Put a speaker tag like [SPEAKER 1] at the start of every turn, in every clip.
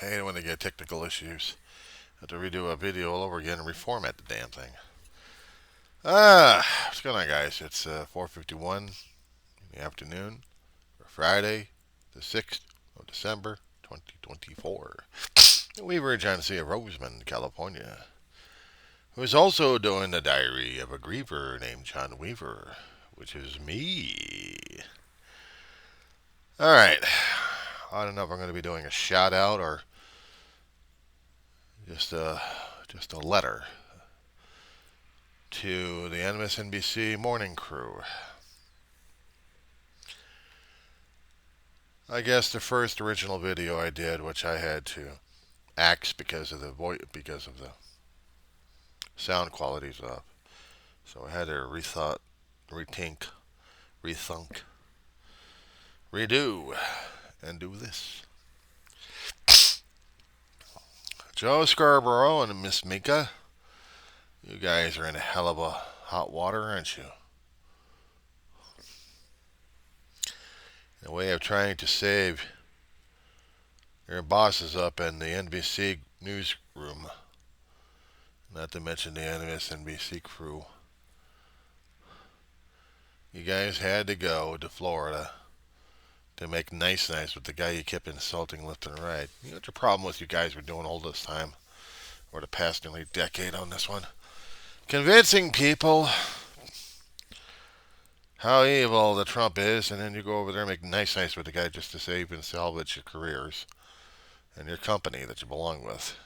[SPEAKER 1] I hate it when they get technical issues. I have to redo a video all over again and reformat the damn thing. What's going on, guys? It's 4:51 in the afternoon for Friday, the 6th of December, 2024. Weaver and John C. of Roseman, California, who is also doing the diary of a griever named John Weaver, which is me. All right. I don't know if I'm going to be doing a shout out or just a letter to the Msnbc morning crew. I guess the first original video I did, which I had to axe because of the sound quality's up, so I had to rethink, redo, and do this. Joe Scarborough and Miss Mika, you guys are in a hell of a hot water, aren't you? In a way of trying to save your bosses up in the NBC newsroom, not to mention the MSNBC crew. You guys had to go to Florida to make nice with the guy you kept insulting left and right. You know what your problem with you guys were doing all this time, or the past nearly decade on this one? Convincing people how evil the Trump is, and then you go over there and make nice with the guy just to save and salvage your careers and your company that you belong with.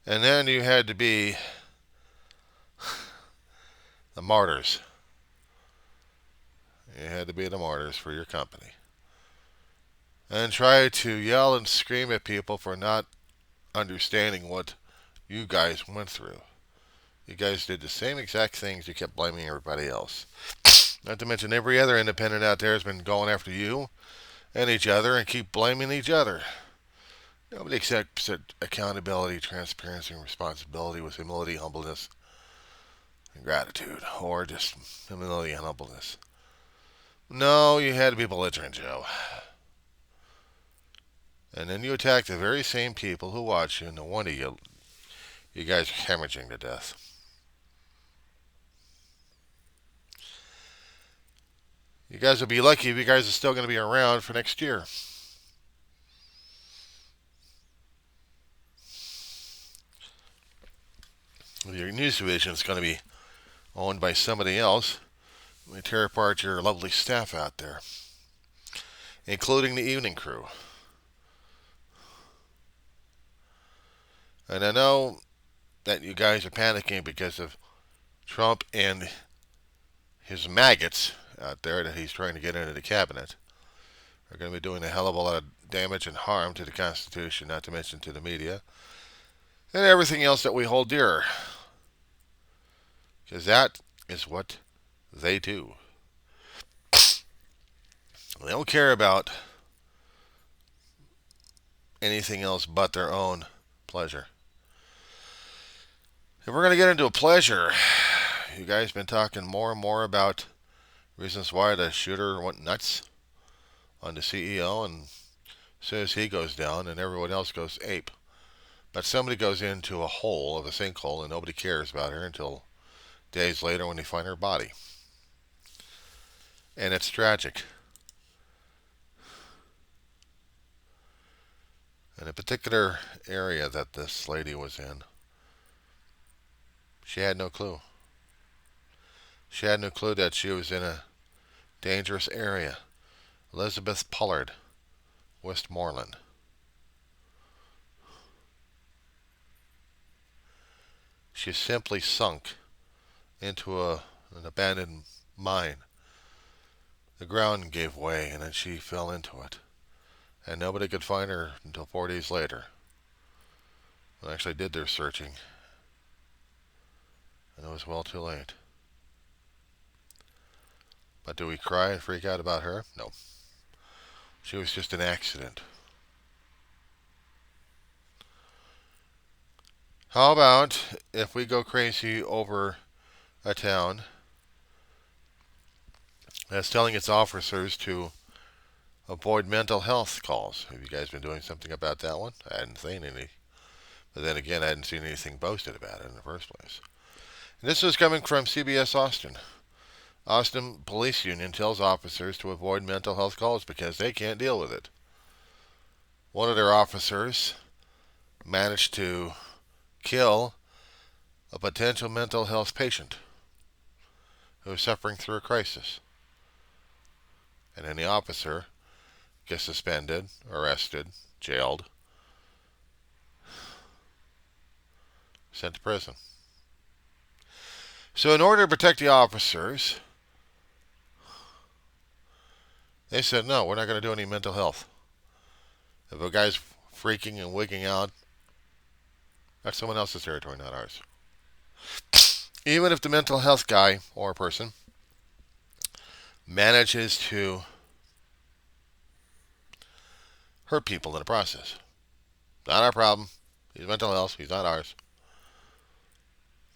[SPEAKER 1] And then you had to be the martyrs. You had to be the martyrs for your company. And try to yell and scream at people for not understanding what you guys went through. You guys did the same exact things. You kept blaming everybody else. Not to mention every other independent out there has been going after you and each other and keep blaming each other. Nobody accepts accountability, transparency, and responsibility with humility, humbleness, and gratitude, or just humility and humbleness. No, you had to be belligerent, Joe. And then you attack the very same people who watch you, and no wonder you guys are hemorrhaging to death. You guys will be lucky if you guys are still going to be around for next year. Your news division is going to be owned by somebody else. We tear apart your lovely staff out there, including the evening crew. And I know that you guys are panicking because of Trump and his maggots out there that he's trying to get into the cabinet. Are going to be doing a hell of a lot of damage and harm to the Constitution, not to mention to the media, and everything else that we hold dear. Because that is what they do. They don't care about anything else but their own pleasure. If we're going to get into a pleasure, you guys been talking more and more about reasons why the shooter went nuts on the CEO, and as soon as he goes down and everyone else goes ape. But somebody goes into a hole of a sinkhole and nobody cares about her until days later when they find her body. And it's tragic. In a particular area that this lady was in, she had no clue. She had no clue that she was in a dangerous area. Elizabeth Pollard, Westmoreland. She simply sunk into an abandoned mine. The ground gave way and then she fell into it. And nobody could find her until 4 days later. They actually did their searching. And it was well too late. But do we cry and freak out about her? No. She was just an accident. How about if we go crazy over a town that's telling its officers to avoid mental health calls. Have you guys been doing something about that one? I hadn't seen any. But then again, I hadn't seen anything posted about it in the first place. And this is coming from CBS Austin. Austin Police Union tells officers to avoid mental health calls because they can't deal with it. One of their officers managed to kill a potential mental health patient who was suffering through a crisis. And then the officer gets suspended, arrested, jailed, sent to prison. So in order to protect the officers, they said, no, we're not going to do any mental health. If a guy's freaking and wigging out, that's someone else's territory, not ours. Even if the mental health guy or person manages to hurt people in the process, not our problem. He's mental health. He's not ours.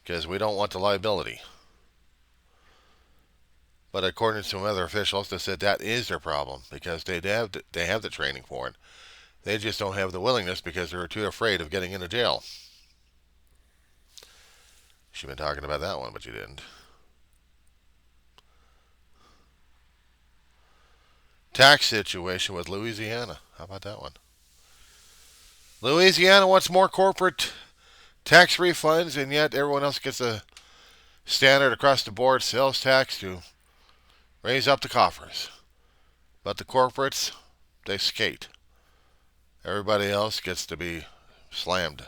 [SPEAKER 1] Because we don't want the liability. But according to some other officials, they said that is their problem because they have the training for it. They just don't have the willingness because they're too afraid of getting into jail. She'd been talking about that one, but you didn't. Tax situation with Louisiana. How about that one? Louisiana wants more corporate tax refunds, and yet everyone else gets a standard across the board sales tax to raise up the coffers. But the corporates, they skate. Everybody else gets to be slammed.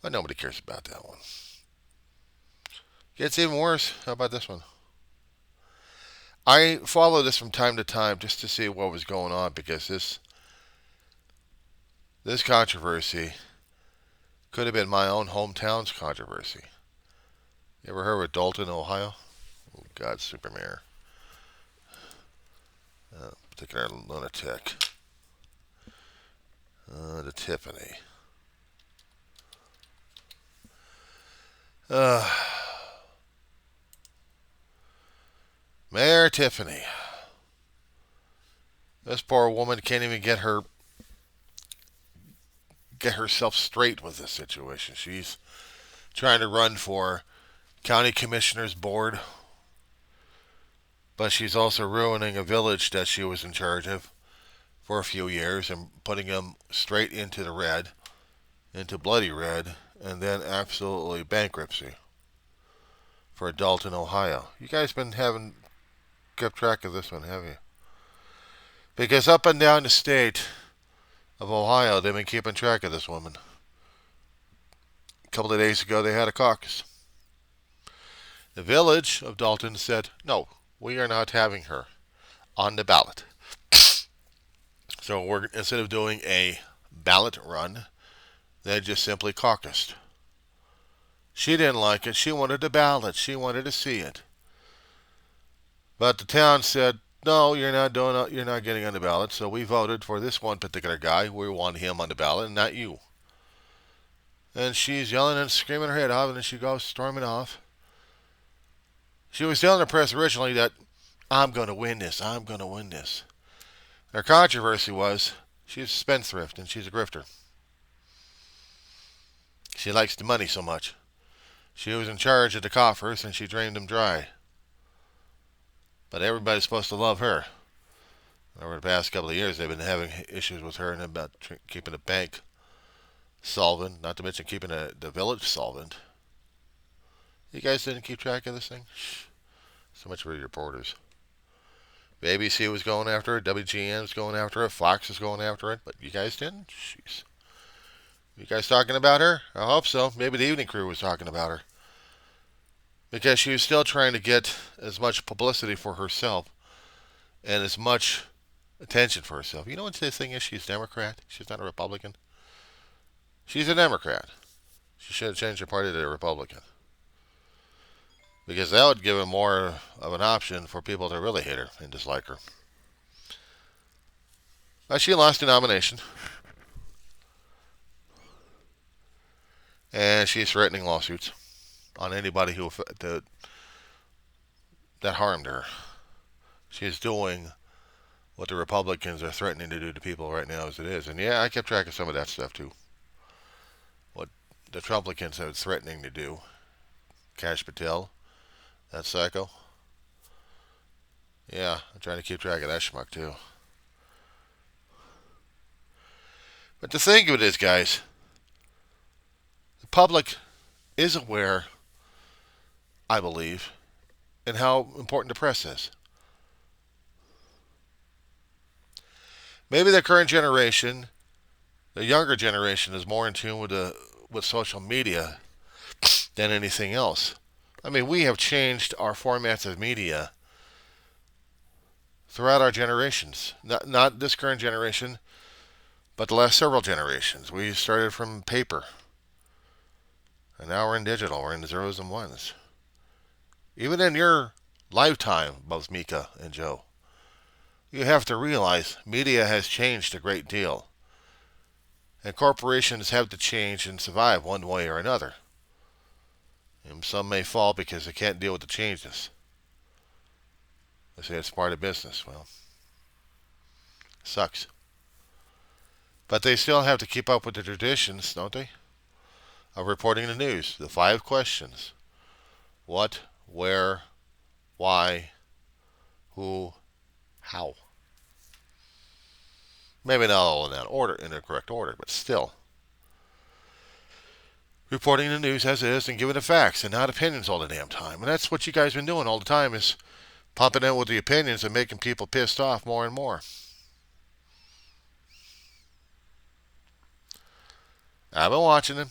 [SPEAKER 1] But nobody cares about that one. Gets even worse. How about this one? I follow this from time to time just to see what was going on because this controversy could have been my own hometown's controversy. You ever heard of Dalton, Ohio? Oh, God, super mayor. Particular lunatic. The Tiffany. Mayor Tiffany. This poor woman can't even get herself straight with this situation. She's trying to run for county commissioner's board, but she's also ruining a village that she was in charge of for a few years and putting them straight into the red, into bloody red, and then absolutely bankruptcy for Dalton, Ohio. You guys been kept track of this one, have you? Because up and down the state of Ohio, they've been keeping track of this woman. A couple of days ago, they had a caucus. The village of Dalton said, no, we are not having her on the ballot. So instead of doing a ballot run, they just simply caucused. She didn't like it. She wanted the ballot. She wanted to see it. But the town said, no, you're not getting on the ballot. So we voted for this one particular guy. We want him on the ballot and not you. And she's yelling and screaming her head off, and then she goes storming off. She was telling the press originally that I'm going to win this. I'm going to win this. Her controversy was she's a spendthrift and she's a grifter. She likes the money so much. She was in charge of the coffers and she drained them dry. But everybody's supposed to love her. Over the past couple of years, they've been having issues with her and about keeping the bank solvent, not to mention keeping the village solvent. You guys didn't keep track of this thing? Shh. So much for your reporters. The ABC was going after it, WGN was going after it, Fox was going after it, but you guys didn't? Jeez. You guys talking about her? I hope so. Maybe the evening crew was talking about her. Because she was still trying to get as much publicity for herself and as much attention for herself. You know what this thing is? She's a Democrat. She's not a Republican. She's a Democrat. She should have changed her party to a Republican. Because that would give her more of an option for people to really hate her and dislike her. But she lost the nomination. And she's threatening lawsuits on anybody that harmed her. She's doing what the Republicans are threatening to do to people right now as it is. And yeah, I kept track of some of that stuff too. What the Trumplicans are threatening to do. Kash Patel, that psycho. Yeah, I'm trying to keep track of that schmuck too. But the thing of it is, guys, the public is aware, I believe, in how important the press is. Maybe the current generation, the younger generation, is more in tune with social media than anything else. I mean, we have changed our formats of media throughout our generations. Not this current generation, but the last several generations. We started from paper, and now we're in digital. We're in the zeros and ones. Even in your lifetime, both Mika and Joe, you have to realize media has changed a great deal. And corporations have to change and survive one way or another. And some may fall because they can't deal with the changes. They say it's part of business. Well, sucks. But they still have to keep up with the traditions, don't they? Of reporting the news. The 5 questions. What, where, why, who, how. Maybe not all in that order, in the correct order, but still. Reporting the news as it is and giving the facts and not opinions all the damn time. And that's what you guys been doing all the time, is pumping in with the opinions and making people pissed off more and more. I've been watching them.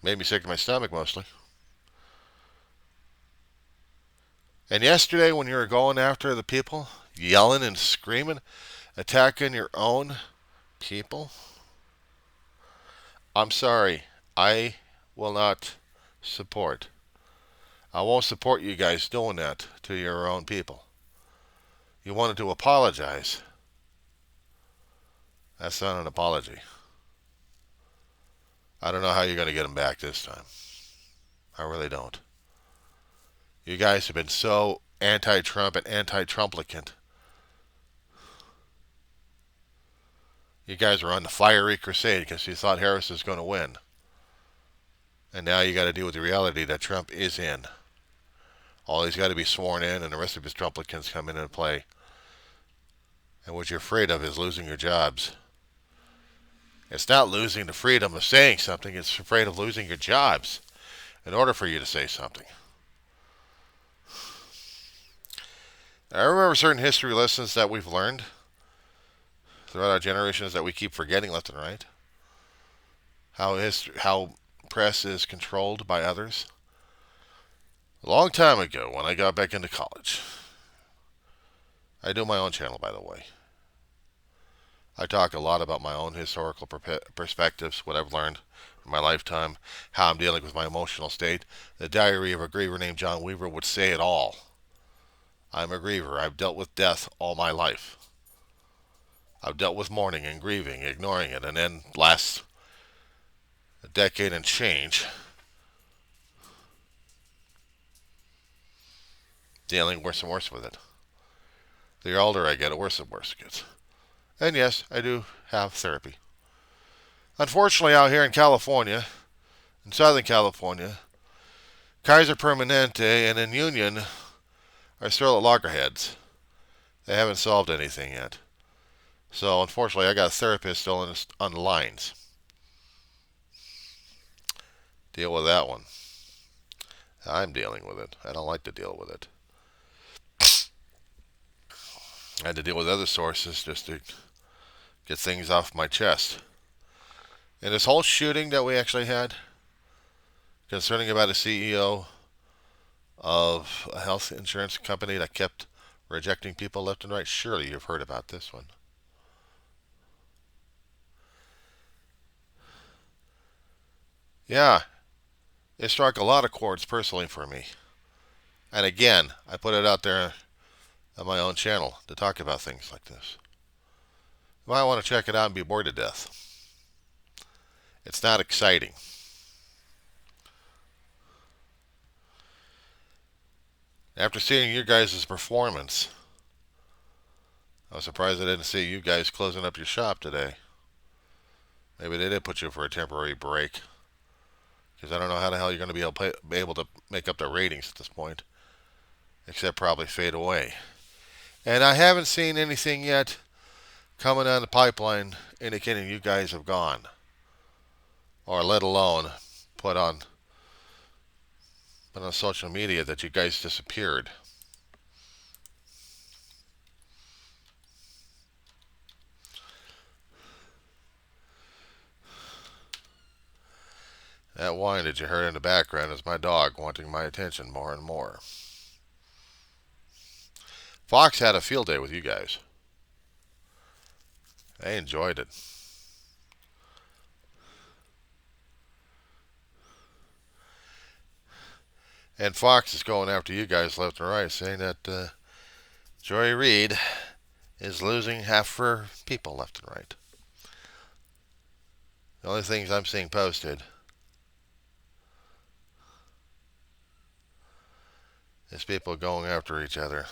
[SPEAKER 1] Made me sick to my stomach mostly. And yesterday when you were going after the people, yelling and screaming, attacking your own people, I'm sorry, I will not support. I won't support you guys doing that to your own people. You wanted to apologize. That's not an apology. I don't know how you're going to get them back this time. I really don't. You guys have been so anti-Trump and anti-Trumplicant. You guys were on the fiery crusade because you thought Harris was going to win. And now you got to deal with the reality that Trump is in. All he's got to be sworn in and the rest of his Trumplicans come in and play. And what you're afraid of is losing your jobs. It's not losing the freedom of saying something. It's afraid of losing your jobs in order for you to say something. I remember certain history lessons that we've learned throughout our generations that we keep forgetting left and right. How press is controlled by others. A long time ago, when I got back into college, I do my own channel, by the way. I talk a lot about my own historical perspectives, what I've learned in my lifetime, how I'm dealing with my emotional state. The Diary of a Griever named John Weaver would say it all. I'm a griever. I've dealt with death all my life. I've dealt with mourning and grieving, ignoring it, and then last a decade and change, dealing worse and worse with it. The older I get, the worse and worse it gets. And yes, I do have therapy. Unfortunately, out here in California, in Southern California, Kaiser Permanente and in Union are still at loggerheads. They haven't solved anything yet. So, unfortunately, I got a therapist still on the lines. Deal with that one. I'm dealing with it. I don't like to deal with it. I had to deal with other sources just to get things off my chest. And this whole shooting that we actually had concerning about a CEO of a health insurance company that kept rejecting people left and right, surely you've heard about this one. Yeah, it struck a lot of chords personally for me. And again, I put it out there on my own channel to talk about things like this. You might want to check it out and be bored to death. It's not exciting. After seeing your guys' performance, I was surprised I didn't see you guys closing up your shop today. Maybe they did put you for a temporary break. Because I don't know how the hell you're going to be able to make up the ratings at this point. Except probably fade away. And I haven't seen anything yet coming down the pipeline indicating you guys have gone. Or let alone put on social media that you guys disappeared. That whine that you heard in the background is my dog wanting my attention more and more. Fox had a field day with you guys. They enjoyed it. And Fox is going after you guys left and right, saying that Joy Reid is losing half her people left and right. The only things I'm seeing posted is people going after each other.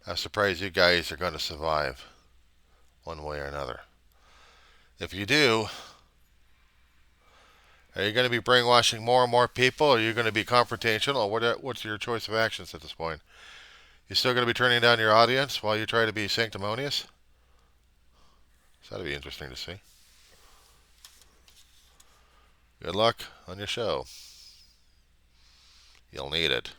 [SPEAKER 1] I'm surprised you guys are going to survive one way or another. If you do, are you going to be brainwashing more and more people? Or are you going to be confrontational? Or what's your choice of actions at this point? You still going to be turning down your audience while you try to be sanctimonious? So that'd be interesting to see. Good luck on your show. You'll need it.